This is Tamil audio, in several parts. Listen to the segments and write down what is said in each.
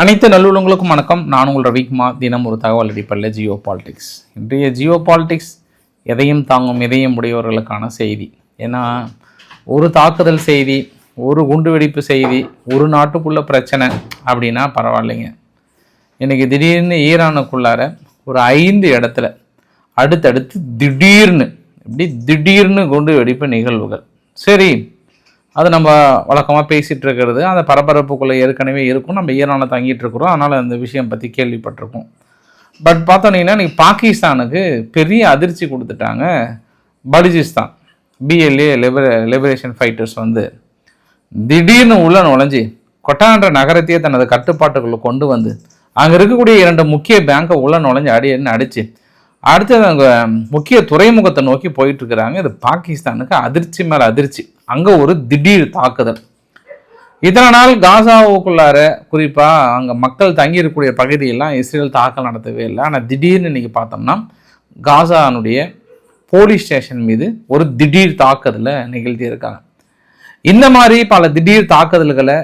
அனைத்து நல்லுள்ளங்களுக்கும் வணக்கம். நான் உங்கள் ரவிக்குமார். தினம் ஒரு தகவல் அடிப்படையில் ஜியோ பாலிடிக்ஸ். இன்றைய ஜியோ பாலிடிக்ஸ் எதையும் தாங்கும் இதயம் உடையவர்களுக்கான செய்தி. ஏன்னா ஒரு தாக்குதல் செய்தி, ஒரு குண்டுவெடிப்பு செய்தி, ஒரு நாட்டுக்குள்ள பிரச்சனை அப்படின்னா பரவாயில்லைங்க. இன்றைக்கி திடீர்னு ஈரானுக்குள்ளார ஒரு 5 இடத்துல அடுத்தடுத்து திடீர்னு குண்டு வெடிப்பு நிகழ்வுகள். சரி, அது நம்ம வழக்கமாக பேசிகிட்டு இருக்கிறது. அந்த பரபரப்புக்குள்ளே ஏற்கனவே இருக்கும். நம்ம ஈரானில் தங்கிட்டு இருக்கிறோம், அதனால் அந்த விஷயம் பற்றி கேள்விப்பட்டிருக்கோம். பட் பார்த்தோன்னீங்கன்னா இன்றைக்கி பாகிஸ்தானுக்கு பெரிய அதிர்ச்சி கொடுத்துட்டாங்க. பலுச்சிஸ்தான் BLA லிபரேஷன் ஃபைட்டர்ஸ் திடீர்னு உள்ள நுழைஞ்சி கொட்டான்ற நகரத்தையே தனது கட்டுப்பாட்டுக்குள்ளே கொண்டு வந்து அங்கே இருக்கக்கூடிய 2 முக்கிய பேங்கை உள்ள நுழைஞ்சி அடித்து அடுத்தது அங்கே முக்கிய துறைமுகத்தை நோக்கி போயிட்டுருக்கிறாங்க. இது பாகிஸ்தானுக்கு அதிர்ச்சி மேலே அதிர்ச்சி. அங்கே ஒரு திடீர் தாக்குதல். இத்தனை நாள் காசாவுக்குள்ளார குறிப்பாக அங்கே மக்கள் தங்கியிருக்கக்கூடிய பகுதியெல்லாம் இஸ்ரேல் தாக்கல் நடத்தவே இல்லை. ஆனால் திடீர்னு இன்றைக்கி பார்த்தோம்னா காசானுடைய போலீஸ் ஸ்டேஷன் மீது ஒரு திடீர் தாக்குதலை நிகழ்த்தியிருக்காங்க. இந்த மாதிரி பல திடீர் தாக்குதல்களை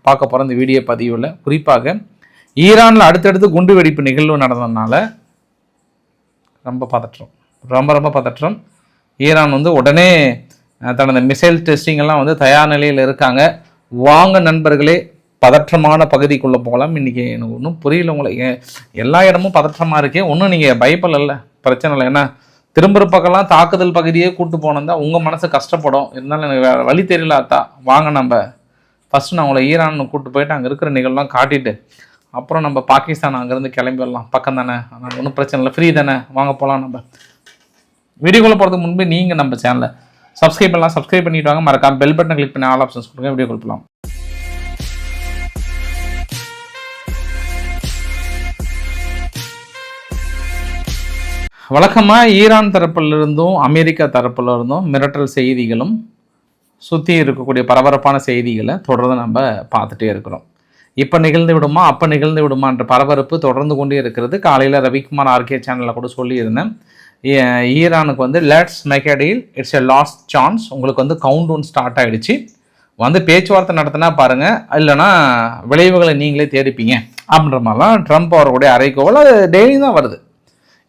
பார்க்க போகிற இந்த வீடியோ பதிவில் குறிப்பாக ஈரானில் அடுத்தடுத்து குண்டு வெடிப்பு நிகழ்வு நடந்ததுனால ரொம்ப பதற்றம். ஈரான் உடனே தனது மிசைல் டெஸ்டிங் எல்லாம் தயார் நிலையில் இருக்காங்க. வாங்க நண்பர்களே, பதற்றமான பகுதிக்குள்ளே போகலாம். இன்றைக்கி எனக்கு ஒன்றும் புரியல. உங்களுக்கு எல்லா இடமும் பதற்றமாக இருக்கே, ஒன்றும் நீங்கள் பயப்பட இல்லை, பிரச்சனை இல்லை. ஏன்னா திரும்புகிற பக்கம்லாம் தாக்குதல் பகுதியே கூப்பிட்டு போனதா உங்கள் மனசு கஷ்டப்படும். இருந்தாலும் எனக்கு வழி தெரியலாத்தா, வாங்க நம்ம ஃபஸ்ட்டு நான் உங்களை ஈரான் கூப்பிட்டு போயிட்டு அங்கே இருக்கிற நிகழ்லாம் காட்டிட்டு அப்புறம் நம்ம பாகிஸ்தான் அங்கேருந்து கிளம்பி வரலாம். பக்கம் தானே, ஆனால் ஒன்றும் பிரச்சனை இல்லை, ஃப்ரீ தானே, வாங்க போகலாம். நம்ம வீடியோக்குள்ளே போகிறதுக்கு முன்பு நீங்கள் நம்ம சேனலை சப்ஸ்கிரைப் பண்ணிட்டு வாங்க. மறக்காம பெல் பட்டனை கிளிக் பண்ணி ஆல் ஆப்ஷன்ஸ் கொடுங்க. வீடியோ கொடுக்கலாம். வழக்கமாக ஈரான் தரப்பிலிருந்தும் அமெரிக்கா தரப்பிலிருந்தும் மிரட்டல் செய்திகளும் சுற்றி இருக்கக்கூடிய பரபரப்பான செய்திகளை தொடர்ந்து நம்ம பார்த்துட்டே இருக்கிறோம். இப்போ நிகழ்ந்து விடுமா, அப்போ நிகழ்ந்து விடுமான்ற பரபரப்பு தொடர்ந்து கொண்டே இருக்கிறது. காலையில் ரவிக்குமார் RK சேனலில் கூட சொல்லியிருந்தேன். ஈரானுக்கு let's make a deal, it's a last chance. உங்களுக்கு கவுண்ட் டவுன் ஸ்டார்ட் ஆகிடுச்சு. பேச்சுவார்த்தை நடத்தினா பாருங்கள், இல்லைனா விளைவுகளை நீங்களே தேடிப்பீங்க அப்படின்ற மாதிரிலாம் ட்ரம்ப் அவர்களுடைய அறைகோல் அது டெய்லி தான் வருது.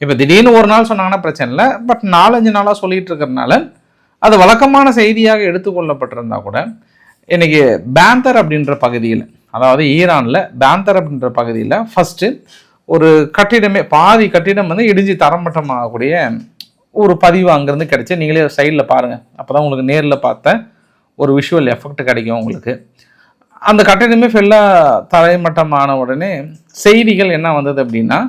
இப்போ திடீர்னு ஒரு நாள் சொன்னாங்கன்னா பிரச்சனை இல்லை, பட் 4-5 நாளாக சொல்லிகிட்டு இருக்கிறதுனால அது வழக்கமான செய்தியாக எடுத்துக்கொள்ளப்பட்டிருந்தா கூட இன்றைக்கி பேந்தர் அப்படின்ற பகுதியில், அதாவது ஈரானில் பேந்தர் அப்படின்ற பகுதியில் ஃபஸ்ட்டு ஒரு கட்டிடமே, பாதி கட்டிடம் இடிஞ்சு தரமட்டமாகக்கூடிய ஒரு பதிவு அங்கேருந்து கிடைச்சி. நீங்களே சைடில் பாருங்கள், அப்போ தான் உங்களுக்கு நேரில் பார்த்த ஒரு விஷுவல் எஃபெக்ட் கிடைக்கும் உங்களுக்கு. அந்த கட்டிடமே ஃபுல்லாக தரைமட்டமான உடனே செய்திகள் என்ன வந்தது அப்படின்னா,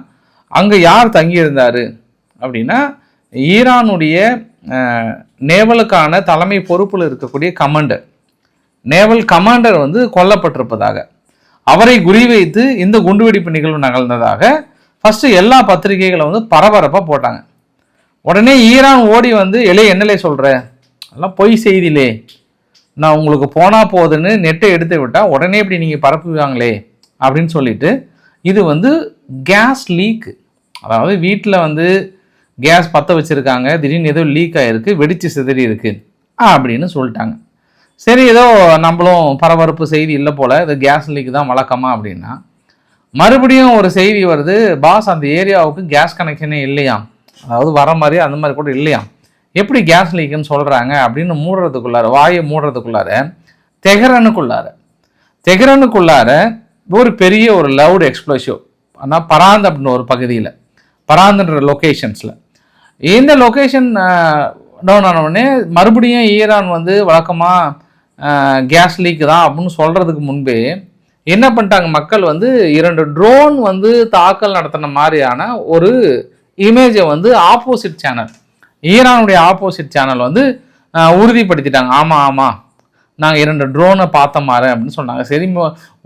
அங்கே யார் தங்கியிருந்தார் அப்படின்னா ஈரானுடைய நேவலுக்கான தலைமை பொறுப்பில் இருக்கக்கூடிய நேவல் கமாண்டர் கொல்லப்பட்டிருப்பதாக, அவரை குறிவைத்து இந்த குண்டுவெடிப்பு நிகழ்வு நிகழ்ந்ததாக ஃபஸ்ட்டு எல்லா பத்திரிகைகளும் பரபரப்பாக போட்டாங்க. உடனே ஈரான் ஓடி என்னலே சொல்கிற, அதெல்லாம் பொய் செய்தியிலே, நான் உங்களுக்கு போனால் போகுதுன்னு நெட்டை எடுத்து விட்டால் உடனே இப்படி நீங்கள் பரப்புவாங்களே அப்படின்னு சொல்லிட்டு, இது கேஸ் லீக். அதாவது வீட்டில் கேஸ் பற்ற வச்சுருக்காங்க, திடீர்னு ஏதோ லீக் ஆகிருக்கு, வெடித்து சிதறி இருக்குது அப்படின்னு சொல்லிட்டாங்க. சரி, ஏதோ நம்மளும் பரபரப்பு செய்தி இல்லை போல், இது கேஸ் லீக் தான் வழக்கமா அப்படின்னா, மறுபடியும் ஒரு செய்தி வருது, பாஸ் அந்த ஏரியாவுக்கு கேஸ் கனெக்ஷனே இல்லையாம், அதாவது வர மாதிரி அந்த மாதிரி கூட இல்லையாம், எப்படி கேஸ் லீக்குன்னு சொல்கிறாங்க அப்படின்னு வாயை மூடுறதுக்குள்ளார தெஹ்ரானுக்குள்ளார ஒரு பெரிய ஒரு லவுட் எக்ஸ்ப்ளோசிவ். ஆனால் பராந்த் அப்படின்னு ஒரு பகுதியில், பராந்துன்ற லொக்கேஷன்ஸில் இந்த லொக்கேஷன் டவுன் ஆனவுடனே மறுபடியும் ஈரான் வழக்கமாக கேஸ் லீக் தான் அப்படின்னு சொல்கிறதுக்கு முன்பே என்ன பண்ணிட்டாங்க, மக்கள் 2 ட்ரோன் தாக்கல் நடத்தின மாதிரியான ஒரு இமேஜை ஆப்போசிட் சேனல், ஈரானுடைய ஆப்போசிட் சேனல் உறுதிப்படுத்திட்டாங்க. ஆமாம் நாங்கள் 2 ட்ரோனை பார்த்த மாதிரி அப்படின்னு சொன்னாங்க. சரி,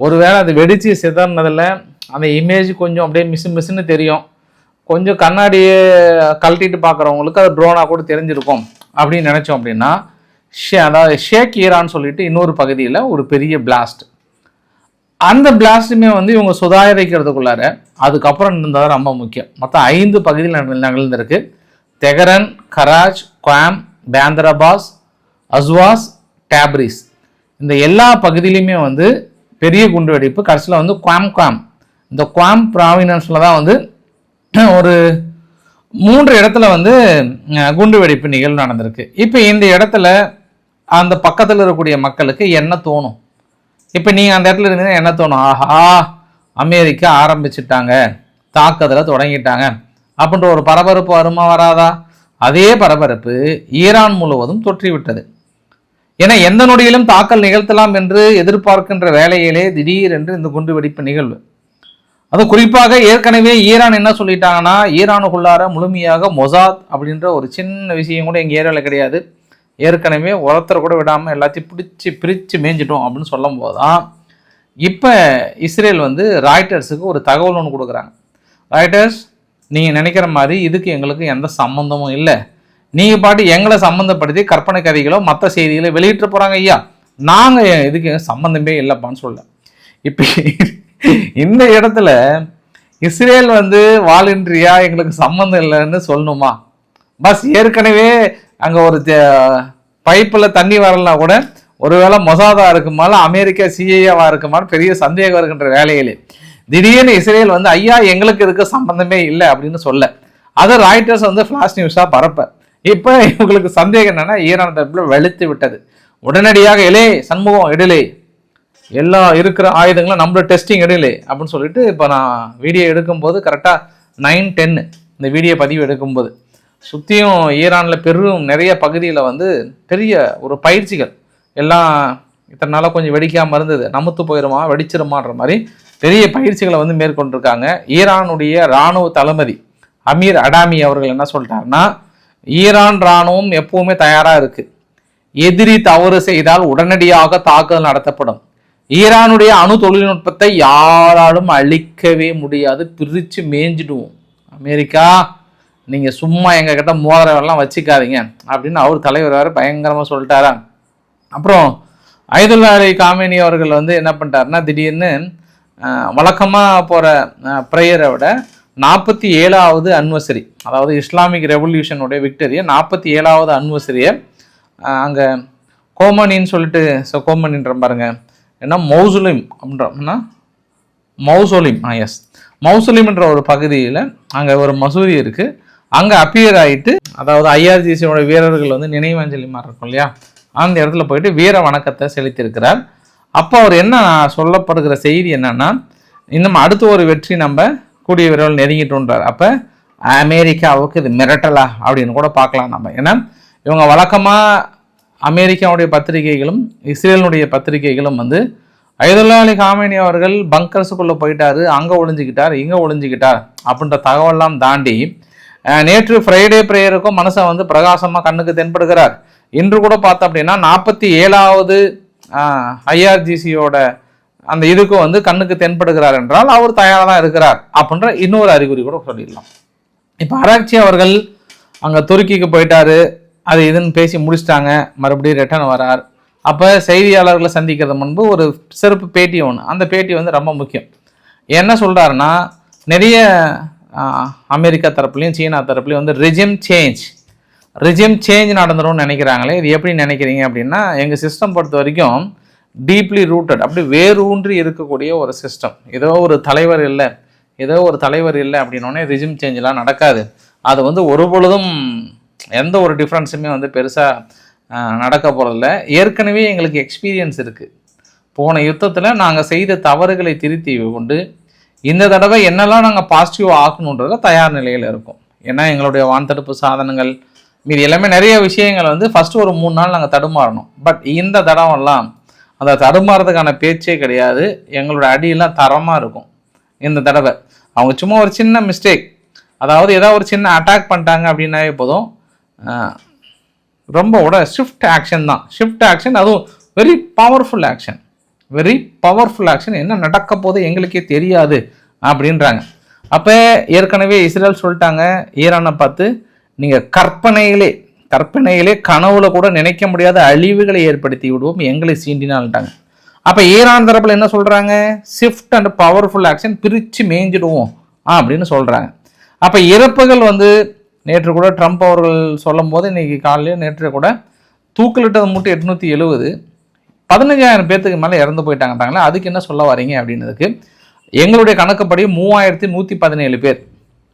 ஒருவேளை அது வெடித்து சிதறினதில் அந்த இமேஜ் கொஞ்சம் அப்படியே மிஸ்ஸுன்னு தெரியும், கொஞ்சம் கண்ணாடியை கழட்டிட்டு பார்க்குறவங்களுக்கு அது ட்ரோனாக கூட தெரிஞ்சிருக்கும் அப்படின்னு நினச்சோம். அப்படின்னா அதாவது ஷேக் ஈரான் சொல்லிட்டு இன்னொரு பகுதியில் ஒரு பெரிய பிளாஸ்ட். அந்த பிளாஸ்ட்டுமே இவங்க சுதாரிக்கிறதுக்குள்ளார அதுக்கப்புறம் இருந்தது ரொம்ப முக்கியம். மொத்தம் 5 பகுதியில் நிகழ்ந்திருக்கு. தெஹரான், கராச், குவாம், பேந்தராபாஸ், அஸ்வாஸ், டேப்ரிஸ், இந்த எல்லா பகுதியிலையுமே பெரிய குண்டுவெடிப்பு. கடைசியில் வந்து குவாம் இந்த குவாம் ப்ராவினன்ஸில் தான் வந்து ஒரு 3 இடத்துல வந்து குண்டுவெடிப்பு நிகழ்வு நடந்திருக்கு. இப்போ இந்த இடத்துல அந்த பக்கத்தில் இருக்கக்கூடிய மக்களுக்கு என்ன தோணும்? இப்போ நீங்கள் அந்த இடத்துல இருந்தீங்கன்னா என்ன தோணும்? ஆஹா, அமெரிக்கா ஆரம்பிச்சுட்டாங்க, தாக்குதலை தொடங்கிட்டாங்க அப்படின்ற ஒரு பரபரப்பு வருமா வராதா? அதே பரபரப்பு ஈரான் முழுவதும் தொற்றிவிட்டது. ஏன்னா எந்த நொடியிலும் தாக்கல் நிகழ்த்தலாம் என்று எதிர்பார்க்கின்ற வேலையிலே திடீரென்று இந்த குண்டுவெடிப்பு நிகழ்வு. அது குறிப்பாக ஏற்கனவே ஈரான் என்ன சொல்லிட்டாங்கன்னா, ஈரானுக்குள்ளார முழுமையாக மொசாத் அப்படின்ற ஒரு சின்ன விஷயம் கூட எங்கள் ஏரியாவில் கிடையாது, ஏற்கனவே ஒருத்தரை கூட விடாமல் எல்லாத்தையும் பிரித்து மேய்ஞ்சிட்டோம் அப்படின்னு சொல்லும் போது தான் இப்போ இஸ்ரேல் வந்து ராய்ட்டர்ஸுக்கு ஒரு தகவல் ஒன்று கொடுக்குறாங்க. ராய்ட்டர்ஸ், நீங்கள் நினைக்கிற மாதிரி இதுக்கு எங்களுக்கு எந்த சம்மந்தமும் இல்லை, நீங்கள் பாட்டு எங்களை சம்மந்தப்படுத்தி கற்பனை கதைகளோ மற்ற செய்திகளோ வெளியிட்டு போகிறாங்க ஐயா, நாங்கள் இதுக்கு சம்மந்தமே இல்லைப்பான்னு சொல்ல. இப்போ இந்த இடத்துல இஸ்ரேல் வந்து வாலண்டரியா எங்களுக்கு சம்மந்தம் இல்லைன்னு சொல்லணுமா? பஸ் ஏற்கனவே அங்கே ஒரு பைப்பில் தண்ணி வரலனா கூட ஒருவேளை மொசாதா இருக்குமா, அமெரிக்கா சிஐஏவா இருக்குமான்னு பெரிய சந்தேகம் இருக்கின்ற வேலையிலே திடீர்னு இஸ்ரேல் வந்து ஐயா எங்களுக்கு இதுக்கு சம்பந்தமே இல்லை அப்படின்னு சொல்ல, அதை ராய்ட்டர்ஸ் வந்து ஃபிளாஷ் நியூஸாக பரப்ப. இப்போ இவங்களுக்கு சந்தேகம் என்னன்னா, ஈரான் தரப்பில் வெளுத்து விட்டது. உடனடியாக இலே சண்முகம் இடலே, எல்லா இருக்கிற ஆயுதங்களும் நம்மளோட டெஸ்டிங் இடலே அப்படின்னு சொல்லிட்டு இப்போ நான் வீடியோ எடுக்கும்போது கரெக்டாக 9:10 இந்த வீடியோ பதிவு எடுக்கும்போது சுற்றியும் ஈரானில் பெரும் நிறைய பகுதியில் வந்து பெரிய ஒரு பயிற்சிகள் எல்லாம் இத்தனை நாளாக கொஞ்சம் வெடிக்காமல் இருந்தது, நமுத்து போயிடுமா வெடிச்சிருமான்ற மாதிரி பெரிய பயிற்சிகளை வந்து மேற்கொண்டிருக்காங்க. ஈரானுடைய இராணுவ தளபதி அமீர் அடாமி அவர்கள் என்ன சொல்லிட்டாருன்னா, ஈரான் இராணுவம் எப்பவுமே தயாராக இருக்குது, எதிரி தவறு செய்தால் உடனடியாக தாக்குதல் நடத்தப்படும், ஈரானுடைய அணு தொழில்நுட்பத்தை யாராலும் அழிக்கவே முடியாது, பிரித்து மேய்ஞ்சிடுவோம், அமெரிக்கா நீங்கள் சும்மா எங்ககிட்ட மோதிரவெல்லாம் வச்சுக்காதீங்க அப்படின்னு அவர் தலைவர் வேறு பயங்கரமாக சொல்லிட்டாரா. அப்புறம் அயதுல்லா அலி காமேனி அவர்கள் வந்து என்ன பண்ணிட்டாருன்னா, திடீர்னு வழக்கமாக போகிற ப்ரேயரை விட 47வது அன்வசரி, அதாவது இஸ்லாமிக் ரெவல்யூஷனுடைய விக்டரியை 47வது அன்வசரியை அங்கே கோமனின்னு சொல்லிட்டு கோமனின்ற பாருங்க ஏன்னா மௌசுலிம் அப்படின்றோம்னா மௌசோலிம் எஸ் மௌசுலிம்ன்ற ஒரு பகுதியில் அங்கே ஒரு மசூதி இருக்குது, அங்கே அப்பியர் ஆகிட்டு, அதாவது ஐஆர்ஜிசியோட வீரர்கள் வந்து நினைவஞ்சலி மாதிரி இருக்கும் இல்லையா, அந்த இடத்துல போயிட்டு வீர வணக்கத்தை செலுத்தியிருக்கிறார். அப்போ அவர் என்ன சொல்லப்படுகிற செய்தி என்னன்னா, இன்னும் அடுத்த ஒரு வெற்றி நம்ம கூடிய விரைவில் நெருங்கிட்டோன்றார். அப்போ அமெரிக்காவுக்கு இது மிரட்டலா அப்படின்னு கூட பார்க்கலாம் நம்ம. ஏன்னா இவங்க வழக்கமாக அமெரிக்காவுடைய பத்திரிகைகளும் இஸ்ரேலுடைய பத்திரிகைகளும் வந்து அயதுல்லா அலி காமேனி அவர்கள் பங்கர்ஸுக்குள்ளே போயிட்டாரு, அங்கே ஒளிஞ்சிக்கிட்டார் இங்கே ஒளிஞ்சிக்கிட்டார் அப்படின்ற தகவலாம் தாண்டி நேற்று ஃப்ரைடே ப்ரேயருக்கும் மனுஷன் வந்து பிரகாசமாக கண்ணுக்கு தென்படுகிறார். இன்று கூட பார்த்தோம் அப்படின்னா 47வது ஐஆர்ஜிசியோட அந்த இதுக்கும் வந்து கண்ணுக்கு தென்படுகிறார் என்றால் அவர் தயாராக தான் இருக்கிறார் அப்படின்ற இன்னொரு அறிகுறி கூட சொல்லிடலாம். இப்போ ஆராய்ச்சி அவர்கள் அங்கே துருக்கிக்கு போயிட்டாரு, அது இதுன்னு பேசி முடிச்சிட்டாங்க, மறுபடியும் ரிட்டர்ன் வரார். அப்போ செய்தியாளர்களை சந்திக்கிறது முன்பு ஒரு சிறப்பு பேட்டி ஒன்று, அந்த பேட்டி வந்து ரொம்ப முக்கியம். என்ன சொல்கிறாருன்னா, நிறைய அமெரிக்கா தரப்புலையும் சீனா தரப்புலையும் வந்து ரிஜிம் சேஞ்ச் நடந்துரும்னு நினைக்கிறாங்களே, இது எப்படி நினைக்கிறீங்க அப்படின்னா, எங்கள் சிஸ்டம் பொறுத்த வரைக்கும் டீப்லி ரூட்டட், அப்படி வேரூன்றி இருக்கக்கூடிய ஒரு சிஸ்டம். ஏதோ ஒரு தலைவர் இல்லை அப்படின்னோடனே ரிஜிம் சேஞ்செலாம் நடக்காது, அது வந்து ஒரு பொழுதும் எந்த ஒரு டிஃப்ரென்ஸுமே வந்து பெருசாக நடக்க போகிறதில்ல. ஏற்கனவே எங்களுக்கு எக்ஸ்பீரியன்ஸ் இருக்குது, போன யுத்தத்தில் நாங்கள் செய்த தவறுகளை திருத்தி கொண்டு இந்த தடவை என்னெல்லாம் நாங்கள் பாசிட்டிவாக ஆக்கணுன்றத தயார் நிலையில் இருக்கும். ஏன்னா எங்களுடைய வான்தடுப்பு சாதனங்கள் மீது எல்லாமே நிறைய விஷயங்கள் வந்து ஃபஸ்ட்டு ஒரு 3 நாள் நாங்கள் தடுமாறணும். பட் இந்த தடவெல்லாம் அந்த தடுமாறதுக்கான பேச்சே கிடையாது, எங்களோட அடியெல்லாம் தரமாக இருக்கும். இந்த தடவை அவங்க சும்மா ஒரு சின்ன மிஸ்டேக், அதாவது ஏதாவது ஒரு சின்ன அட்டாக் பண்ணிட்டாங்க அப்படின்னாவே போதும், ரொம்ப ஷிஃப்ட் ஆக்ஷன் தான். ஷிஃப்ட் ஆக்ஷன், அதுவும் வெரி பவர்ஃபுல் ஆக்ஷன், என்ன நடக்க போது எங்களுக்கே தெரியாது அப்படின்றாங்க. அப்போ ஏற்கனவே இஸ்ரேல் சொல்லிட்டாங்க ஈரானை பார்த்து, நீங்கள் கற்பனையிலே கனவுல கூட நினைக்க முடியாத அழிவுகளை ஏற்படுத்தி விடுவோம் எங்களை சீண்டினால்ட்டாங்க. அப்போ ஈரான் தரப்பில் என்ன சொல்கிறாங்க, ஷிஃப்ட் அண்ட் பவர்ஃபுல் ஆக்ஷன், பிரித்து மேய்ஞ்சிடுவோம் அப்படின்னு சொல்கிறாங்க. அப்போ இறப்புகள் வந்து நேற்று கூட ட்ரம்ப் அவர்கள் சொல்லும் போது, இன்றைக்கி காலையில் நேற்று கூட தூக்கிலிட்டது மட்டும் 870, 15,000 பேர்த்துக்கு மேலே இறந்து போயிட்டாங்கட்டாங்களே, அதுக்கு என்ன சொல்ல வரீங்க அப்படின்னதுக்கு, எங்களுடைய கணக்குப்படி 3,117 பேர்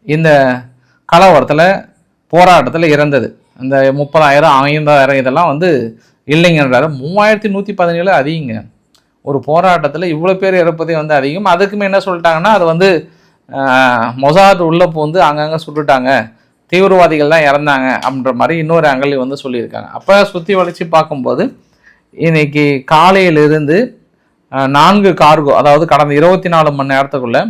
இந்த கலவரத்தில் போராட்டத்தில் இறந்தது. இந்த 30,000 50,000 இதெல்லாம் வந்து இல்லைங்கன்றாரு. 3,117 அதிகங்க. ஒரு போராட்டத்தில் இவ்வளோ பேர் இறப்பதே வந்து அதிகம். அதுக்குமே என்ன சொல்லிட்டாங்கன்னா, அது வந்து மொசாத் உள்ள வந்து அங்கங்கே சுட்டுட்டாங்க, தீவிரவாதிகள் தான் இறந்தாங்க அப்படின்ற மாதிரி இன்னொரு ஆங்கிள் வந்து சொல்லியிருக்காங்க. அப்போ சுற்றி வளைச்சி பார்க்கும்போது இன்னைக்கு காலையிலிருந்து 4 கார்கோ, அதாவது கடந்த 24 மணி நேரத்துக்குள்ள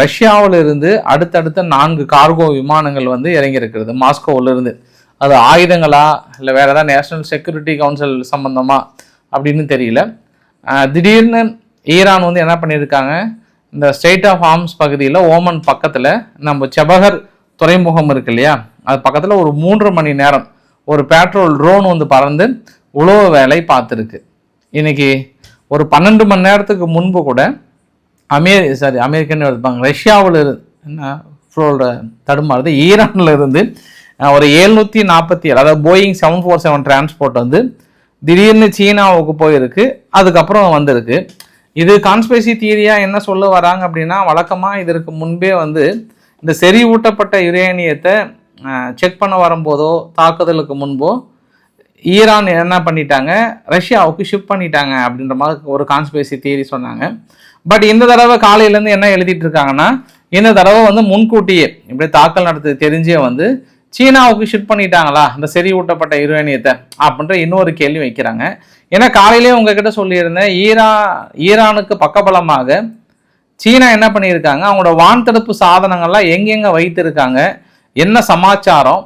ரஷ்யாவிலிருந்து அடுத்தடுத்த 4 கார்கோ விமானங்கள் வந்து இறங்கியிருக்கிறது மாஸ்கோவிலிருந்து. அது ஆயுதங்களா இல்லை வேறு ஏதாவது நேஷனல் செக்யூரிட்டி கவுன்சில் சம்மந்தமா அப்படின்னு தெரியல. திடீர்னு ஈரான் வந்து என்ன பண்ணியிருக்காங்க, இந்த ஸ்டேட் ஆஃப் ஆர்ம்ஸ் பகுதியில் ஓமன் பக்கத்தில் நம்ம செபகர் துறைமுகம் இருக்கு இல்லையா, அது பக்கத்தில் ஒரு 3 மணி நேரம் ஒரு பெட்ரோல் ட்ரோன் வந்து பறந்து உளவு வேலை பார்த்துருக்கு. இன்னைக்கு ஒரு 12 மணி நேரத்துக்கு முன்பு கூட அமெரிக்கன் இருப்பாங்க, ரஷ்யாவில் தடுமாறுது, ஈரானில் இருந்து ஒரு 747 அதாவது போயிங் 747 டிரான்ஸ்போர்ட் வந்து திடீர்னு சீனாவுக்கு போயிருக்கு, அதுக்கப்புறம் வந்திருக்கு. இது கான்ஸ்பிரசி தியரியா என்ன சொல்ல வராங்க அப்படின்னா, வழக்கமாக இதற்கு முன்பே வந்து இந்த செறிவூட்டப்பட்ட யுரேனியத்தை செக் பண்ண வரும்போதோ தாக்குதலுக்கு முன்போ ஈரான் என்ன பண்ணிட்டாங்க, ரஷ்யாவுக்கு ஷிஃப்ட் பண்ணிட்டாங்க அப்படின்ற மாதிரி ஒரு கான்ஸ்பிரசி தியரி சொன்னாங்க. பட் இந்த தடவை காலையிலேருந்து என்ன எழுதிட்டு இருக்காங்கன்னா, இந்த தடவை வந்து முன்கூட்டியே இப்படி தாக்கல் நடத்த தெரிஞ்சே வந்து சீனாவுக்கு ஷிஃப்ட் பண்ணிட்டாங்களா இந்த செறிவூட்டப்பட்ட யுரேனியத்தை அப்படின்ற இன்னொரு கேள்வி வைக்கிறாங்க. ஏன்னா காலையிலே உங்ககிட்ட சொல்லியிருந்தேன், ஈரானுக்கு பக்கபலமாக சீனா என்ன பண்ணியிருக்காங்க, அவங்களோட வான் தடுப்பு சாதனங்கள்லாம் எங்கெங்கே வைத்திருக்காங்க, என்ன சமாச்சாரம்,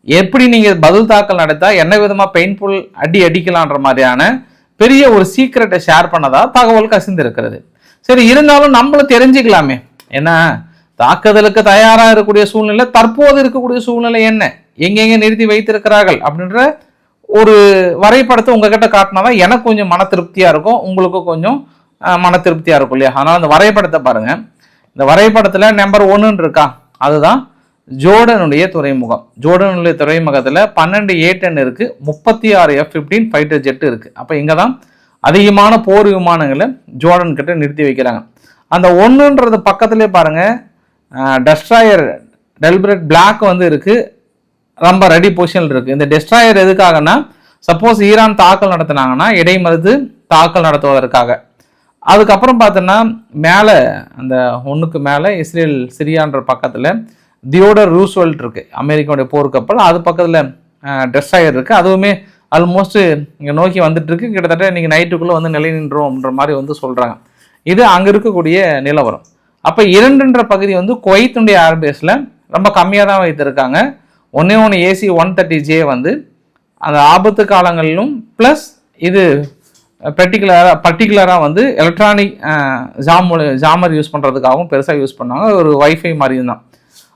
எப்படி நீங்கள் பதில் தாக்கல் நடத்தா என்ன விதமாக பெயின்ஃபுல் அடிக்கலான்ற மாதிரியான பெரிய ஒரு சீக்ரெட்டை ஷேர் பண்ணதா தகவல் கசிந்திருக்கிறது. சரி, இருந்தாலும் நம்மளும் தெரிஞ்சுக்கலாமே, ஏன்னா தாக்குதலுக்கு தயாராக இருக்கக்கூடிய சூழ்நிலை, தற்போது இருக்கக்கூடிய சூழ்நிலை என்ன, எங்கெங்கே நிறுத்தி வைத்திருக்கிறார்கள் அப்படின்ற ஒரு வரைபடத்தை உங்ககிட்ட காட்டினாதான் எனக்கு கொஞ்சம் மன திருப்தியாக இருக்கும், உங்களுக்கும் கொஞ்சம் மன திருப்தியாக இருக்கும் இல்லையா. அதனால் அந்த வரைபடத்தை பாருங்கள். இந்த வரைபடத்தில் நம்பர் 1 இருக்கா, அதுதான் ஜோர்டனுடைய துறைமுகம். ஜோர்டனுடைய துறைமுகத்தில் 12 A-10 இருக்குது, 36 F-15 ஃபைட்டர் ஜெட்டு இருக்குது. அப்போ இங்கே தான் அதிகமான போர் விமானங்களை ஜோர்டன் கிட்ட நிறுத்தி வைக்கிறாங்க. அந்த 1ன்றது பக்கத்துலேயே பாருங்கள், டெஸ்ட்ராயர் டெல்பிரெட் பிளாக் வந்து இருக்குது, ரொம்ப ரெடி பொசிஷனில் இருக்குது. இந்த டெஸ்ட்ராயர் எதுக்காகனா, சப்போஸ் ஈரான் தாக்கல் நடத்தினாங்கன்னா இடைமறுத்து தாக்கல் நடத்துவதற்காக. அதுக்கப்புறம் பார்த்தோன்னா மேலே அந்த 1க்கு மேலே இஸ்ரேல் சிரியான்ற பக்கத்தில் தியோடர் ரூஸ்வெல்ட் இருக்குது, அமெரிக்காவுடைய போர்க்கப்பல். அது பக்கத்தில் டெஸ்ட்ராயர் இருக்குது, அதுவுமே ஆல்மோஸ்ட் இங்கே நோக்கி வந்துட்டுருக்கு. கிட்டத்தட்ட இன்றைக்கி நைட்டுக்குள்ளே வந்து நிலை நின்றோம் அப்படின்ற மாதிரி வந்து சொல்கிறாங்க. இது அங்கே இருக்கக்கூடிய நிலவரம். அப்போ 2ன்ற பகுதி வந்து குவைத்துடைய ஏர்பேஸில் ரொம்ப கம்மியாக தான் வைத்திருக்காங்க. ஒன்று AC-130J வந்து அந்த ஆபத்து காலங்களிலும் ப்ளஸ் இது பர்டிகுலராக வந்து எலக்ட்ரானிக் ஜாமர் யூஸ் பண்ணுறதுக்காகவும் பெருசாக யூஸ் பண்ணாங்க, ஒரு வைஃபை மாதிரி தான்.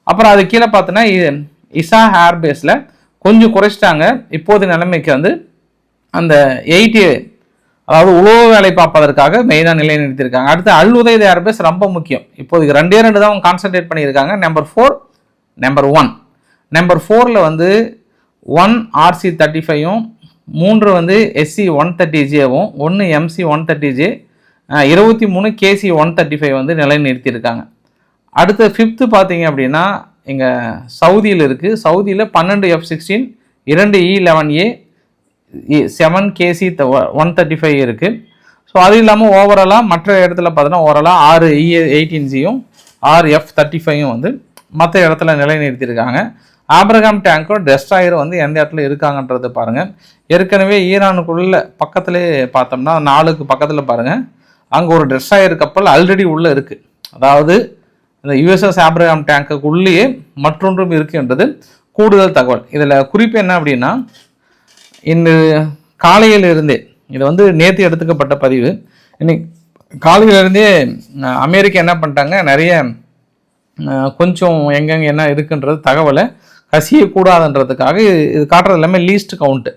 அப்புறம் அது கீழே பார்த்தோன்னா இசா ஏர்பேஸில் கொஞ்சம் குறைச்சிட்டாங்க. இப்போது நிலைமைக்கு வந்து அந்த 80 அதாவது உழவு வேலை பார்ப்பதற்காக மெயினாக நிலைநிறுத்தியிருக்காங்க. அடுத்து அல் உதைத் ஏர்பேஸ் ரொம்ப முக்கியம். இப்போதைக்கு 2 தான் அவங்க கான்சன்ட்ரேட் பண்ணியிருக்காங்க. Number 4 number 1. நம்பர் 4ல் வந்து 1 RC-35யும் 3 வந்து SC-130Jவும் 1 MC-130J 23 KC-135 வந்து நிலைநிறுத்தியிருக்காங்க. அடுத்த 5th பார்த்தீங்க அப்படின்னா இங்கே சவுதியில் இருக்குது. சவுதியில் 12 F-16 2 E-11A 7 KC-135 இருக்குது. ஸோ அது இல்லாமல் ஓவராலாக மற்ற இடத்துல பார்த்தோன்னா ஓவராலாக 6 E-18Gயும் 6 F-35யும் வந்து மற்ற இடத்துல நிலைநிறுத்தியிருக்காங்க. ஆப்ரகாம் டேங்கோ டெஸ்ட்ராயர் வந்து எந்த இடத்துல இருக்காங்கன்றது பாருங்கள். ஏற்கனவே ஈரானுக்குள்ள பக்கத்துலேயே பார்த்தோம்னா 4க்கு பக்கத்தில் பாருங்கள், அங்கே ஒரு டெஸ்ட்ராயர் கப்பல் ஆல்ரெடி உள்ளே இருக்குது. அதாவது இந்த USS ஆப்ரகாம் டேங்குக்குள்ளேயே மற்றொன்றும் இருக்குன்றது கூடுதல் தகவல். இதில் குறிப்பு என்ன அப்படின்னா, இன்று காலையிலிருந்தே இது வந்து நேற்று எடுத்துக்கப்பட்ட பதிவு. இன்னைக்கு காலையிலிருந்தே அமெரிக்கா என்ன பண்ணிட்டாங்க, நிறைய கொஞ்சம் எங்கெங்கே என்ன இருக்குன்றது தகவலை கசியக்கூடாதுன்றதுக்காக இது காட்டுறது எல்லாமே லீஸ்ட் கவுண்ட்டு.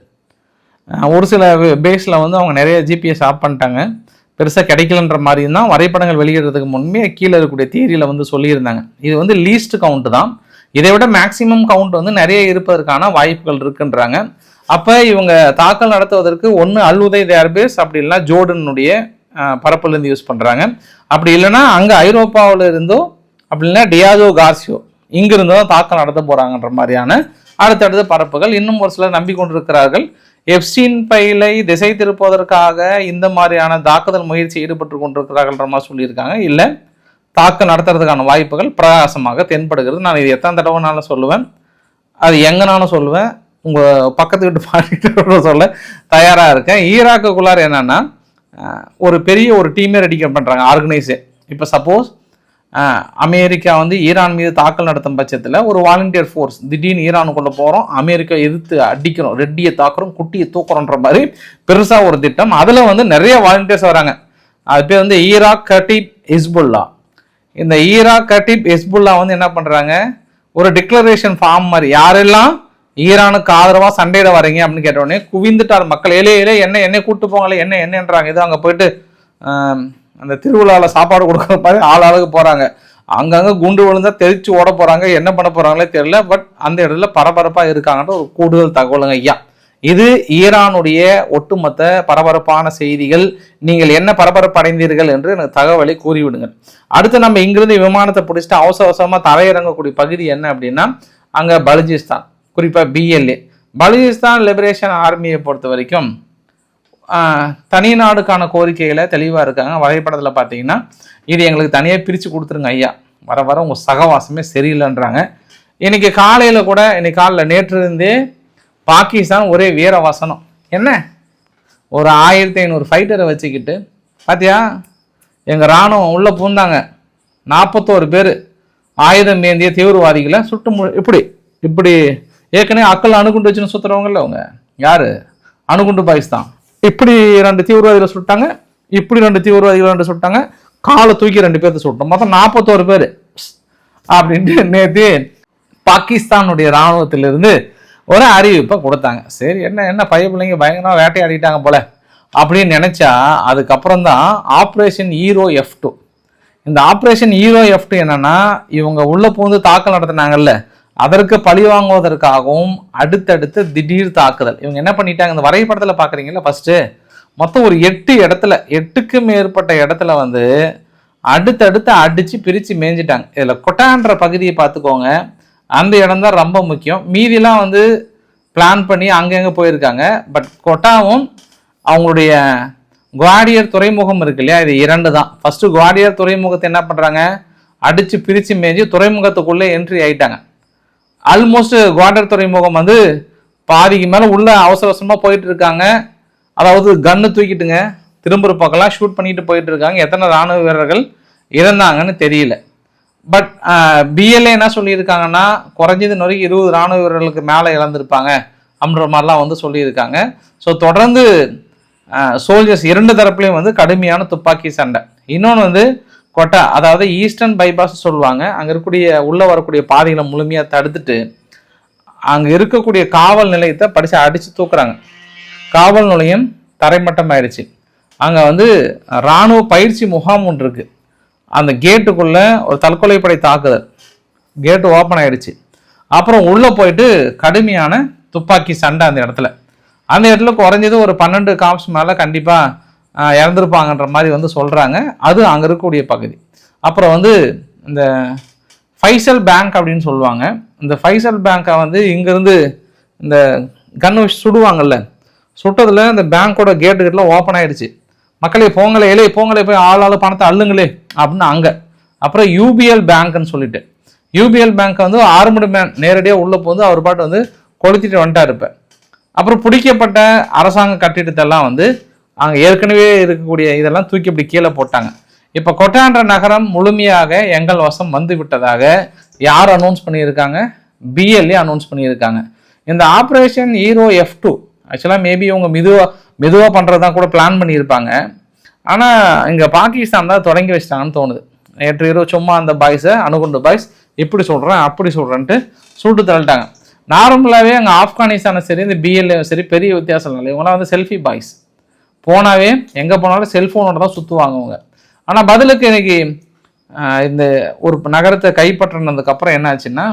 ஒரு சில பேஸில் வந்து அவங்க நிறைய GPS ஆஃப் பண்ணிட்டாங்க, பெருசாக கிடைக்கலன்ற மாதிரி தான் வரைபடங்கள் வெளியிடுறதுக்கு முன்பே கீழே இருக்கக்கூடிய தியரியில் வந்து சொல்லியிருந்தாங்க. இது வந்து லீஸ்ட் கவுண்ட்டு தான். இதை விட மேக்சிமம் கவுண்ட் வந்து நிறைய இருப்பதற்கான வாய்ப்புகள் இருக்குன்றாங்க. அப்போ இவங்க தாக்கல் நடத்துவதற்கு ஒன்று அல் உதைத் ஏர்பேஸ், அப்படி இல்லைன்னா ஜோர்டனுடைய பரப்புலேருந்து யூஸ் பண்ணுறாங்க. அப்படி இல்லைன்னா அங்கே ஐரோப்பாவில் இருந்தோ அப்படி இல்லைன்னா டியாகோ கார்சியோ இங்கிருந்தோ தான் தாக்கல் நடத்த போகிறாங்கன்ற மாதிரியான அடுத்தடுத்த பரப்புகள் இன்னும் ஒரு சிலர் நம்பிக்கொண்டிருக்கிறார்கள். எப்ஸ்டீன் ஃபைலை திசை திருப்பதற்காக இந்த மாதிரியான தாக்குதல் முயற்சி ஈடுபட்டு கொண்டிருக்கிறார்கள்ன்ற மாதிரி சொல்லியிருக்காங்க. இல்லை, தாக்கல் நடத்துறதுக்கான வாய்ப்புகள் பிரகாசமாக தென்படுகிறது. நான் இது எத்தனை தடவைனாலும் சொல்லுவேன், அது எங்கனாலும் சொல்லுவேன், உங்கள் பக்கத்து வீட்டு பாடிட்டு சொல்ல தயாராக இருக்கேன். ஈராக்குள்ளார் என்னன்னா ஒரு பெரிய ஒரு டீமே ரெடி பண்ணுறாங்க, ஆர்கனைஸே. இப்போ சப்போஸ் அமெரிக்கா வந்து ஈரான் மீது தாக்கல் நடத்தும் பட்சத்தில் ஒரு வாலண்டியர் ஃபோர்ஸ் திடீர்னு ஈரானுக்குள்ளே போகிறோம், அமெரிக்கா எதிர்த்து அடிக்கிறோம், ரெட்டியை தாக்குறோம், குட்டியை தூக்குறோன்ற மாதிரி பெருசாக ஒரு திட்டம். அதில் வந்து நிறைய வாலண்டியர்ஸ் வராங்க. அது பேர் வந்து ஈராக் கட்டீப் ஹிஸ்புல்லா. இந்த ஈராக் கட்டீப் ஹிஸ்புல்லா வந்து என்ன பண்ணுறாங்க, ஒரு டிக்ளரேஷன் ஃபார்ம் மாதிரி யாரெல்லாம் ஈரானுக்கு ஆதரவாக சண்டையிட வரீங்க அப்படின்னு கேட்டோடனே குவிந்துட்டார் மக்கள். ஏலே என்னை கூட்டு போங்களே, என்னன்றாங்க. இது அங்கே போயிட்டு அந்த திருவிழாவில் சாப்பாடு கொடுக்குற மாதிரி ஆளாளுக்கு போகிறாங்க. அங்கங்கே குண்டு விழுந்தா தெரிச்சு ஓட போகிறாங்க, என்ன பண்ண போகிறாங்களே தெரியல. பட் அந்த இடத்துல பரபரப்பாக இருக்காங்கன்ற ஒரு கூடுதல் தகவலுங்க ஐயா. இது ஈரானுடைய ஒட்டுமொத்த பரபரப்பான செய்திகள். நீங்கள் என்ன பரபரப்பு அடைந்தீர்கள் என்று எனக்கு தகவலை கூறிவிடுங்கள். அடுத்து நம்ம இங்கிருந்து விமானத்தை பிடிச்சிட்டு அவசரமாக தரையிறங்கக்கூடிய பகுதி என்ன அப்படின்னா அங்கே பலுச்சிஸ்தான், குறிப்பாக பிஎல்ஏ பலுச்சிஸ்தான் லிபரேஷன் ஆர்மியை பொறுத்த வரைக்கும் தனி நாடுக்கான கோரிக்கைகளை தெளிவாக இருக்காங்க. வரைபடத்தில் பார்த்தீங்கன்னா இது எங்களுக்கு தனியாக பிரித்து கொடுத்துருங்க ஐயா, வர உங்கள் சகவாசமே சரியில்லைன்றாங்க. இன்னைக்கு காலையில் கூட நேற்று இருந்தே பாகிஸ்தான் ஒரே வீர வசனம். என்ன, ஒரு 1500 ஃபைட்டரை வச்சுக்கிட்டு பார்த்தியா எங்கள் இராணுவம் உள்ளே பூந்தாங்க, 41 பேர் ஆயுதம் ஏந்திய தீவிரவாதிகளை சுட்டு இப்படி ஏற்கனவே அக்கள் அணுகுண்டு வச்சுன்னு சுற்றுறவங்கல்ல அவங்க யார், அணுகுண்டு பாகிஸ்தான். இப்படி 2 தீவிரவாதிகளை சுட்டாங்க, இப்படி 2 தீவிரவாதிகள் சுட்டாங்க, காலை தூக்கி 2 பேர்த்த சுட்டோம், மொத்தம் 41 பேர் அப்படின்ட்டு நேற்று பாகிஸ்தானுடைய இராணுவத்திலிருந்து ஒரு அறிவிப்பை கொடுத்தாங்க. சரி, என்ன பிள்ளைங்க பயங்கரமாக வேட்டையாடிட்டாங்க போல அப்படின்னு நினைச்சா அதுக்கப்புறம் தான் ஆப்ரேஷன் ஹீரோ F2. இந்த ஆப்ரேஷன் ஹீரோ F2 என்னன்னா இவங்க உள்ள பூந்து தாக்கல் நடத்தினாங்கல்ல, அதற்கு பழி வாங்குவதற்காகவும் அடுத்தடுத்து திடீர் தாக்குதல். இவங்க என்ன பண்ணிட்டாங்க, இந்த வரைபடத்தில் பார்க்குறீங்களா, ஃபர்ஸ்ட்டு மொத்தம் ஒரு 8 இடத்துல 8க்கும் மேற்பட்ட இடத்துல வந்து அடுத்தடுத்து அடித்து பிரித்து மேய்ஞ்சிட்டாங்க. இதில் கொட்டான்ற பகுதியை பார்த்துக்கோங்க, அந்த இடம் தான் ரொம்ப முக்கியம். மீதிலாம் வந்து பிளான் பண்ணி அங்கங்கே போயிருக்காங்க. பட் கொட்டாவும் அவங்களுடைய குவாடியர் துறைமுகம் இருக்கு இல்லையா, இது 2 தான். ஃபஸ்ட்டு குவாடியர் துறைமுகத்தை என்ன பண்ணுறாங்க, அடித்து பிரித்து மேய்ஞ்சி துறைமுகத்துக்குள்ளே என்ட்ரி ஆகிட்டாங்க. ஆல்மோஸ்ட் குவாடியர் துறைமுகம் வந்து பாதிக்கு மேலே உள்ள அவசரமாக போயிட்டு இருக்காங்க. அதாவது கன்னு தூக்கிட்டுங்க திரும்புற பக்கம்லாம் ஷூட் பண்ணிட்டு போயிட்டு இருக்காங்க. எத்தனை இராணுவ வீரர்கள் இறந்தாங்கன்னு தெரியல. பட் பிஎல்ஏ என்ன சொல்லியிருக்காங்கன்னா குறைஞ்சது வரைக்கும் 20 இராணுவ வீரர்களுக்கு மேலே இழந்திருப்பாங்க அப்படின்ற மாதிரிலாம் வந்து சொல்லியிருக்காங்க. ஸோ தொடர்ந்து சோல்ஜர்ஸ் 2 தரப்புலையும் வந்து கடுமையான துப்பாக்கி சண்டை. இன்னொன்று வந்து கொட்டா, அதாவது ஈஸ்டர்ன் பைபாஸ் சொல்லுவாங்க, அங்கே இருக்கக்கூடிய உள்ளே வரக்கூடிய பாதைகளை முழுமையாக தடுத்துட்டு அங்கே இருக்கக்கூடிய காவல் நிலையத்தை அடித்து தூக்குறாங்க. காவல் நிலையம் தரைமட்டம் ஆயிடுச்சு. அங்கே வந்து இராணுவ பயிற்சி முகாம் ஒன்று இருக்குது, அந்த கேட்டுக்குள்ளே ஒரு தற்கொலைப்படை தாக்குதல், கேட்டு ஓப்பன் ஆயிடுச்சு. அப்புறம் உள்ளே போயிட்டு கடுமையான துப்பாக்கி சண்டை அந்த இடத்துல குறைஞ்சது ஒரு 12 காப்ஸ் மேலே கண்டிப்பாக இறந்துருப்பாங்கன்ற மாதிரி வந்து சொல்கிறாங்க. அது அங்கே இருக்கக்கூடிய பகுதி. அப்புறம் வந்து இந்த ஃபைசல் பேங்க் அப்படின்னு சொல்லுவாங்க. இந்த ஃபைசல் பேங்கை வந்து இங்கேருந்து இந்த கன்னு சுடுவாங்கல்ல, சுட்டதில் இந்த பேங்க்கோட கேட்டுக்கிட்டலாம் ஓப்பன் ஆகிடுச்சு. மக்களே போங்களே போய் ஆள் பணத்தை அள்ளுங்களே அப்படின்னு அங்கே. அப்புறம் யூபிஎல் பேங்க்னு சொல்லிட்டு யூபிஎல் பேங்க் வந்து ஆர்மடு மேன் நேரடியாக உள்ளே போந்து அவர் பாட்டு வந்து கொளுத்திட்டு வந்துட்டார். இப்போ அப்புறம் பிடிக்கப்பட்ட அரசாங்க கட்டிடத்தெல்லாம் வந்து அங்கே ஏற்கனவே இருக்கக்கூடிய இதெல்லாம் தூக்கி இப்படி கீழே போட்டாங்க. இப்போ கொட்டான்ற நகரம் முழுமையாக எங்கள் வசம் வந்து விட்டதாக யார் அனௌன்ஸ் பண்ணியிருக்காங்க, பிஎல்ஏ அனௌன்ஸ் பண்ணியிருக்காங்க. இந்த ஆப்ரேஷன் ஹீரோ F2 ஆக்சுவலாக மேபி இவங்க மெதுவாக பண்ணுறது தான் கூட பிளான் பண்ணியிருப்பாங்க. ஆனால் இங்கே பாகிஸ்தான் தான் தொடங்கி வச்சிட்டாங்கன்னு தோணுது. நேற்று இரவு சும்மா அந்த பாய்ஸை அணுகுண்டு பாய்ஸ் இப்படி சொல்கிறேன் அப்படி சொல்கிறேன்ட்டு சுட்டு தள்ளிட்டாங்க. நார்மலாகவே அங்கே ஆப்கானிஸ்தானை சரி இந்த பிஎல்ஏ சரி பெரிய வித்தியாசம் இல்லை. இவங்களாம் வந்து செல்ஃபி பாய்ஸ், போனாவே எங்கே போனாலும் செல்ஃபோனோட தான் சுற்றுவாங்க அவங்க. ஆனால் பதிலுக்கு இன்னைக்கு இந்த ஒரு நகரத்தை கைப்பற்றினதுக்கப்புறம் என்ன ஆச்சுன்னா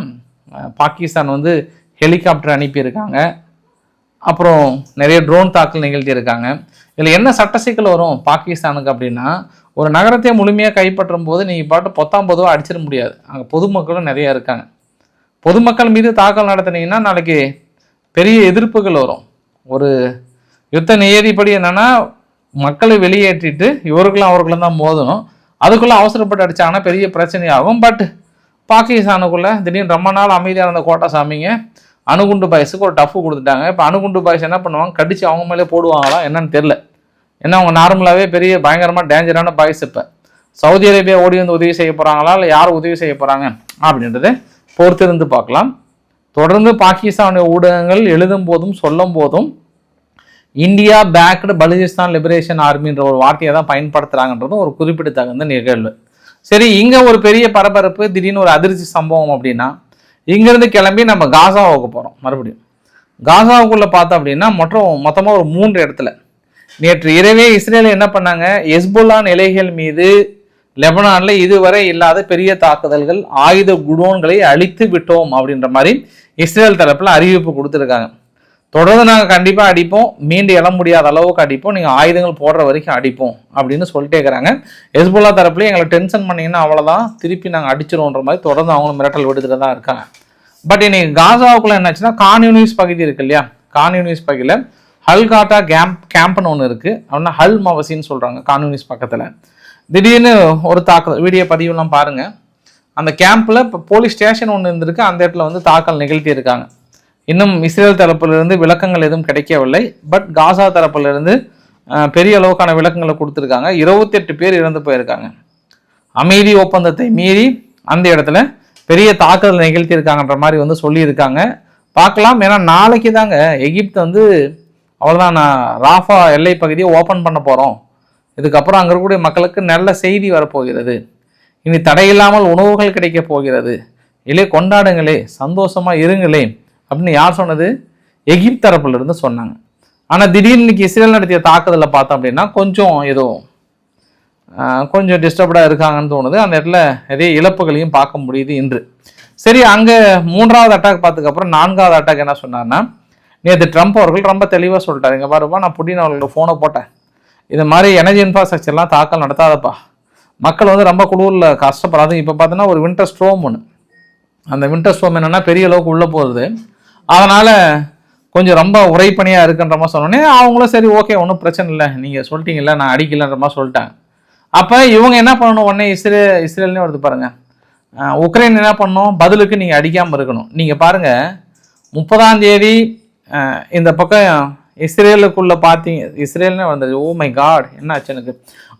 பாகிஸ்தான் வந்து ஹெலிகாப்டர் அனுப்பியிருக்காங்க. அப்புறம் நிறைய ட்ரோன் தாக்கல் நிகழ்த்தியிருக்காங்க. இதில் என்ன சட்ட சிக்கல் வரும் பாகிஸ்தானுக்கு அப்படின்னா, ஒரு நகரத்தை முழுமையாக கைப்பற்றும் போது நீங்கள் பாட்டு பொதுவாக அடிச்சிட முடியாது. அங்கே பொதுமக்களும் நிறையா இருக்காங்க. பொதுமக்கள் மீது தாக்கல் நடத்தினீங்கன்னா நாளைக்கு பெரிய எதிர்ப்புகள் வரும். ஒரு யுத்த நியதிப்படி என்னென்னா மக்களை வெளியேற்றிட்டு இவர்களும் அவர்களும் தான் மோதணும். அதுக்குள்ளே அவசரப்பட்டு அடித்தாங்கன்னா பெரிய பிரச்சனையாகும். பட் பாகிஸ்தானுக்குள்ளே திடீர்னு ரொம்ப நாள் அமைதியாக இருந்த கோட்டா சாமிங்க அணுகுண்டு பாய்ஸுக்கு ஒரு டஃப்பு கொடுத்துட்டாங்க. இப்போ அணுகுண்டு பாய்ஸ் என்ன பண்ணுவாங்க, கடிச்சு அவங்க மேலே போடுவாங்களா என்னன்னு தெரில. ஏன்னா அவங்க நார்மலாகவே பெரிய பயங்கரமாக டேஞ்சரான பாய்ஸ். இப்போ சவுதி அரேபியா ஓடி வந்து உதவி செய்ய போகிறாங்களா இல்லை யார் உதவி செய்ய போகிறாங்க அப்படின்றத பொறுத்திருந்து பார்க்கலாம். தொடர்ந்து பாகிஸ்தானுடைய ஊடகங்கள் எழுதும் போதும் சொல்லும் போதும் இந்தியா பேக்டு பலுசிஸ்தான் லிபரேஷன் ஆர்மின்ற ஒரு வார்த்தையை தான் பயன்படுத்துகிறாங்கன்றதும் ஒரு குறிப்பிடத்தகுந்த நிகழ்வு. சரி, இங்கே ஒரு பெரிய பரபரப்பு, திடீர்னு ஒரு அதிர்ச்சி சம்பவம் அப்படின்னா, இங்கேருந்து கிளம்பி நம்ம காசாவுக்கு போகிறோம். மறுபடியும் காசாவுக்குள்ளே பார்த்தோம் அப்படின்னா மொத்தமாக ஒரு 3 இடத்துல நேற்று இரவே இஸ்ரேல் என்ன பண்ணாங்க, ஹெஸ்புல்லா நிலைகள் மீது லெபனானில் இதுவரை இல்லாத பெரிய தாக்குதல்கள், ஆயுத குடோன்களை அழித்து விட்டோம் அப்படின்ற மாதிரி இஸ்ரேல் தரப்பில் அறிவிப்பு கொடுத்துருக்காங்க. தொடர்ந்து நாங்கள் கண்டிப்பாக அடிப்போம், மீண்டு எழ முடியாத அளவுக்கு அடிப்போம், நீங்கள் ஆயுதங்கள் போடுற வரைக்கும் அடிப்போம் அப்படின்னு சொல்லிட்டே இருக்கிறாங்க. ஹெஸ்புல்லா தரப்புலேயே எங்களை டென்ஷன் பண்ணிங்கன்னா அவ்வளோதான், திருப்பி நாங்கள் அடிச்சிடுவோன்ற மாதிரி தொடர்ந்து அவங்களும் மிரட்டல் விடுத்துட்டு தான் இருக்காங்க. பட் இன்னைக்கு காசாவுக்குள்ள என்னாச்சுன்னா, கான்யூனிஸ் பகுதி இருக்கு இல்லையா, கான்யூனிஸ் பகுதியில் ஹல்காட்டா கேம்ப்னு ஒன்று இருக்குது. அப்படின்னா ஹல் மவசின்னு சொல்கிறாங்க கான்யூனிஸ் பக்கத்தில். திடீர்னு ஒரு தாக்குதல், வீடியோ பதிவுலாம் பாருங்கள். அந்த கேம்பில் இப்போ போலீஸ் ஸ்டேஷன் ஒன்று இருந்திருக்கு, அந்த இடத்துல வந்து தாக்கல் நிகழ்த்தி இருக்காங்க. இன்னும் இஸ்ரேல் தரப்பிலிருந்து விளக்கங்கள் எதுவும் கிடைக்கவில்லை. பட் காசா தரப்பிலிருந்து பெரிய அளவுக்கான விளக்கங்களை கொடுத்துருக்காங்க. 28 பேர் இறந்து போயிருக்காங்க. அமைதி ஒப்பந்தத்தை மீறி அந்த இடத்துல பெரிய தாக்குதல் நிகழ்த்தியிருக்காங்கன்ற மாதிரி வந்து சொல்லியிருக்காங்க. பார்க்கலாம். ஏன்னா நாளைக்கு தாங்க எகிப்து வந்து அவ்வளோதான், நான் ராஃபா எல்லை பகுதியை ஓப்பன் பண்ண போகிறோம், இதுக்கப்புறம் அங்கே இருக்கக்கூடிய மக்களுக்கு நல்ல செய்தி வரப்போகிறது, இனி தடையில்லாமல் உணவுகள் கிடைக்க போகிறது, இல்லை கொண்டாடுங்களே, சந்தோஷமாக இருங்களே அப்படின்னு யார் சொன்னது? எகிப்து தரப்புல இருந்து சொன்னாங்க. ஆனால் திடீர்னு இன்னைக்கு இஸ்ரேல் நடத்திய தாக்குதலை பார்த்தோம் அப்படின்னா கொஞ்சம் டிஸ்டர்ப்டாக இருக்காங்கன்னு தோணுது. அந்த இடத்துல நிறைய இழப்புகளையும் பார்க்க முடியுது இன்று. சரி, அங்கே 3வது அட்டாக் பார்த்ததுக்கப்புறம் 4வது அட்டாக் என்ன சொன்னார்னா, நேற்று ட்ரம்ப் அவர்கள் ரொம்ப தெளிவாக சொல்லிட்டாரு, இங்கே பாருப்பா, நான் புட்டின் அவர்களோட ஃபோனை போட்டேன், இது மாதிரி எனர்ஜி இன்ஃப்ராஸ்ட்ரக்சர்லாம் தாக்கல் நடத்தாதப்பா, மக்கள் வந்து ரொம்ப குளிரில் கஷ்டப்படாது. இப்போ பார்த்தோன்னா ஒரு வின்டர் ஸ்ட்ரோம் ஒன்று, அந்த வின்டர் ஸ்ட்ரோம் என்னென்னா பெரிய அளவுக்கு உள்ளே போகுது, அதனால் கொஞ்சம் ரொம்ப உரைப்பணியாக இருக்குன்ற மாதிரி சொன்னோன்னே அவங்களும் சரி ஓகே ஒன்றும் பிரச்சனை இல்லை, நீங்கள் சொல்லிட்டீங்கல்ல, நான் அடிக்கலன்ற மாதிரி சொல்லிட்டாங்க. அப்போ இவங்க என்ன பண்ணணும், உடனே இஸ்ரேல்னே வருது பாருங்கள், உக்ரைன் என்ன பண்ணணும், பதிலுக்கு நீங்கள் அடிக்காமல் இருக்கணும். நீங்கள் பாருங்கள், 30ஆம் தேதி இந்த பக்கம் இஸ்ரேலுக்குள்ளே பார்த்தீங்க, இஸ்ரேல்னே வந்தது, ஓ மை காட் என்ன ஆச்சு எனக்கு.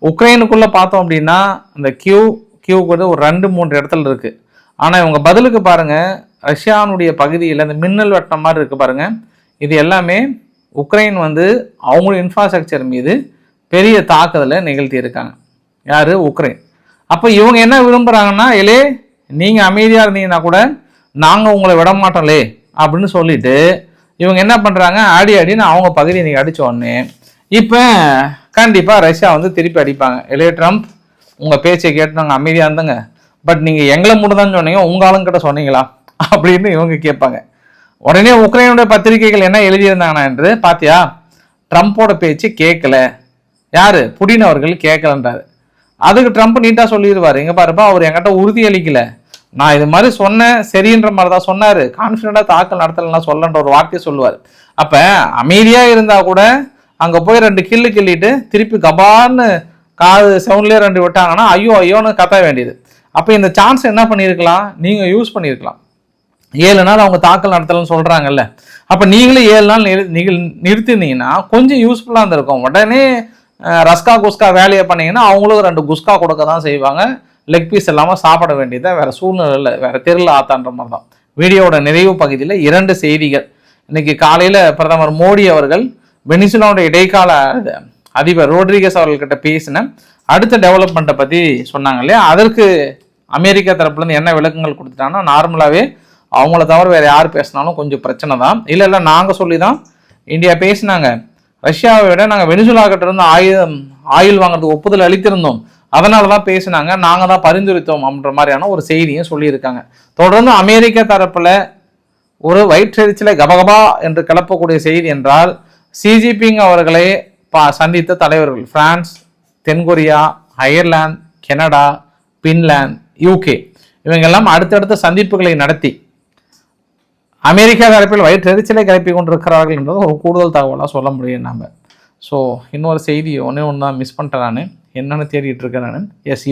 உக்ரைனுக்குள்ளே பார்த்தோம் அப்படின்னா அந்த கியூக்கு வந்து ஒரு 2-3 இடத்துல இருக்குது. ஆனால் இவங்க பதிலுக்கு பாருங்கள், ரஷ்யானுடைய பகுதியில் இந்த மின்னல் வெட்டம் மாதிரி இருக்குது பாருங்கள், இது எல்லாமே உக்ரைன் வந்து அவங்களுடைய இன்ஃப்ராஸ்ட்ரக்சர் மீது பெரிய தாக்குதலை நிகழ்த்தி இருக்காங்க. யார்? உக்ரைன். அப்போ இவங்க என்ன விரும்புகிறாங்கன்னா, இலே நீங்கள் அமைதியாக இருந்தீங்கன்னா கூட நாங்கள் உங்களை விட மாட்டோம்லே அப்படின்னு சொல்லிட்டு இவங்க என்ன பண்ணுறாங்க, ஆடின்னு அவங்க பகுதியை நீங்கள் அடித்த உடனே இப்போ கண்டிப்பாக ரஷ்யா வந்து திருப்பி அடிப்பாங்க. இலே ட்ரம்ப், உங்கள் பேச்சை கேட்டு நாங்கள் அமைதியாக இருந்தோங்க, பட் நீங்கள் எங்களை மட்டும் தான் சொன்னீங்க, உங்கள் ஆளுங்கிட்ட சொன்னீங்களா அப்படின்னு இவங்க கேட்பாங்க. உடனே உக்ரைனுடைய பத்திரிகைகள் என்ன எழுதியிருந்தாங்கன்னா என்று பார்த்தியா, ட்ரம்ப்போட பேச்சு கேட்கல, யார்? புடின் அவர்கள் கேட்கலன்றாரு. அதுக்கு ட்ரம்ப் நீட்டாக சொல்லிடுவார், எங்கே பாருப்பா, அவர் என்கிட்ட உறுதி அளிக்கல, நான் இது மாதிரி சொன்னேன் சரின்ற மாதிரி தான் சொன்னார், கான்ஃபிடென்ட்டாக தாக்கல் நடத்தலாம் சொல்லன்ற ஒரு வார்த்தையை சொல்லுவார். அப்போ அமைதியாக இருந்தால் கூட அங்கே போய் 2 கில்லு கிள்ளிட்டு திருப்பி கபான்னு காது செவன்லேயே 2 விட்டாங்கன்னா ஐயோன்னு கத்த வேண்டியது. அப்போ இந்த சான்ஸ் என்ன பண்ணியிருக்கலாம், நீங்கள் யூஸ் பண்ணியிருக்கலாம். 7 நாள் அவங்க தாக்கல் நடத்தலன்னு சொல்கிறாங்கல்ல, அப்போ நீங்களும் 7 நாள் நிறுத்திருந்தீங்கன்னா கொஞ்சம் யூஸ்ஃபுல்லாக இருந்திருக்கும். உடனே ரஸ்கா குஸ்கா வேலையை பண்ணிங்கன்னா அவங்களும் 2 குஸ்கா கொடுக்க தான் செய்வாங்க, லெக் பீஸ் இல்லாமல் சாப்பிட வேண்டியதை வேறு சூழ்நிலை இல்லை, வேறு தெருவில் ஆத்தான்ற மாதிரி தான். வீடியோட நிறைவு பகுதியில் 2 செய்திகள். இன்னைக்கு காலையில் பிரதமர் மோடி அவர்கள் வெனிசுலாவோட இடைக்கால அதிபர் ரோட்ரிகஸ் அவர்கள்கிட்ட பேசின அடுத்த டெவலப்மெண்ட்டை பற்றி சொன்னாங்க இல்லையா, அதற்கு அமெரிக்கா தரப்புலேருந்து என்ன விளக்கங்கள் கொடுத்துட்டாங்கன்னா, நார்மலாகவே அவங்கள தவிர வேறு யார் பேசினாலும் கொஞ்சம் பிரச்சனை தான், இல்லை நாங்கள் சொல்லி தான் இந்தியா பேசினாங்க, ரஷ்யாவை விட நாங்கள் வெனிசுலா கிட்ட இருந்து ஆயில் வாங்குறதுக்கு ஒப்புதல் அளித்திருந்தோம், அதனால தான் பேசினாங்க, நாங்கள் தான் பரிந்துரைத்தோம் அப்படின்ற மாதிரியான ஒரு செய்தியும் சொல்லியிருக்காங்க. தொடர்ந்து அமெரிக்க தரப்பில் ஒரு வயிற்றெரிச்சலை கபகபா என்று கிளப்பக்கூடிய செய்தி என்றால், ஜின்பிங் அவர்களை சந்தித்த தலைவர்கள் பிரான்ஸ், தென்கொரியா, அயர்லாந்து, கனடா, பின்லாந்து, யூகே இவங்கெல்லாம் அடுத்தடுத்த சந்திப்புகளை நடத்தி அமெரிக்கா தரப்பில் வயிற்றெரிச்சலை கிளப்பி கொண்டிருக்கிறார்கள் என்றது ஒரு கூடுதல் தகவலாக சொல்ல முடியும் நம்ம. ஸோ இன்னொரு செய்தி ஒன்று தான் மிஸ் பண்ணிட்டேன் நான், என்னென்னு தேடிட்டு இருக்கேன் நான். எஸ்,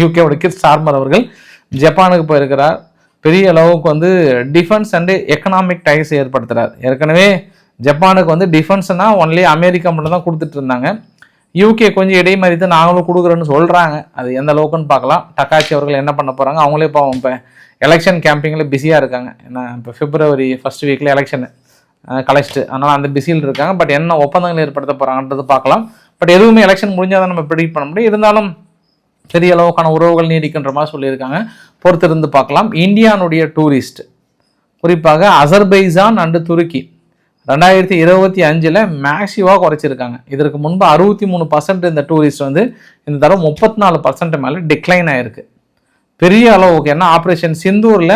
யூகேவோட கிர் ஸ்டார்மர் அவர்கள் ஜப்பானுக்கு போயிருக்கிறார். பெரிய அளவுக்கு டிஃபென்ஸ் அண்டு எக்கனாமிக் டைஸ் ஏற்படுத்துகிறார். ஏற்கனவே ஜப்பானுக்கு டிஃபென்ஸ்னா ஒன்லி அமெரிக்கா மட்டும் தான் கொடுத்துட்டு இருந்தாங்க. யூகே கொஞ்சம் இடைமறித்து நாங்களும் கொடுக்குறோன்னு சொல்கிறாங்க. அது எந்த அளவுக்குன்னு பார்க்கலாம். டக்காச்சி அவர்கள் என்ன பண்ண போகிறாங்க, அவங்களே இப்போ எலெக்ஷன் கேம்பிங்கில் பிஸியாக இருக்காங்க. ஏன்னா இப்போ பிப்ரவரி ஃபர்ஸ்ட் வீக்கில் எலெக்ஷனு கலைச்சிட்டு, அதனால் அந்த பிஸியில் இருக்காங்க. பட் என்ன ஒப்பந்தங்கள் ஏற்படுத்த போகிறாங்கன்றது பார்க்கலாம். பட் எதுவுமே எலெக்ஷன் முடிஞ்சால் தான் நம்ம ப்ரெடிக்ட் பண்ண முடியும். இருந்தாலும் பெரிய அளவுக்கான உறவுகள் நீடிக்கின்ற மாதிரி சொல்லியிருக்காங்க. பொறுத்திருந்து பார்க்கலாம். இந்தியானுடைய டூரிஸ்ட் குறிப்பாக அசர்பைஜான் அண்டு துருக்கி 2025 மேக்சிவாக குறைச்சிருக்காங்க. இதற்கு முன்பு 63% இந்த டூரிஸ்ட் இந்த தடவை 34% மேலே டிக்ளைன் ஆகிருக்கு. பெரிய அளவுக்கு என்ன ஆப்ரேஷன் சிந்தூரில்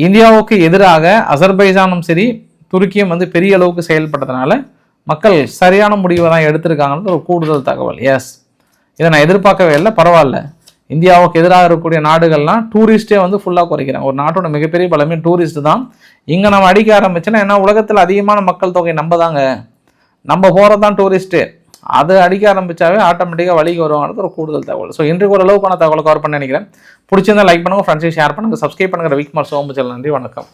இந்தியாவுக்கு எதிராக அசர்பைஜானும் சரி துருக்கியும் பெரிய அளவுக்கு செயல்பட்டதுனால மக்கள் சரியான முடிவை தான் எடுத்திருக்காங்கன்றது ஒரு கூடுதல் தகவல். எஸ், இதை நான் எதிர்பார்க்கவே இல்லை. பரவாயில்ல, இந்தியாவுக்கு எதிராக இருக்கக்கூடிய நாடுகள்லாம் டூரிஸ்டே ஃபுல்லாக குறைக்கிறாங்க. ஒரு நாட்டோட மிகப்பெரிய பலமே டூரிஸ்ட் தான். இங்கே நம்ம அடிக்க ஆரம்பிச்சோன்னா, ஏன்னா உலகத்தில் அதிகமான மக்கள் தொகை நம்ம தாங்க, நம்ம போகிறது தான் டூரிஸ்ட்டு. அது அடிக்க ஆரம்பித்தாவே ஆட்டோமேட்டிக்காக வழிக்கு வருவாங்கிறது ஒரு கூடுதல் தகவல். ஸோ இன்றைக்கு ஒரு அளவுக்கான தகவலை கவர் பண்ண நினைக்கிறேன். பிடிச்சிருந்தா லைக் பண்ணுங்கள், ஃப்ரெண்ட்ஸையும் ஷேர் பண்ணுங்கள், சப்ஸ்கிரைப் பண்ணுங்கள். ரவிக்குமார் சோமுச்சல். நன்றி, வணக்கம்.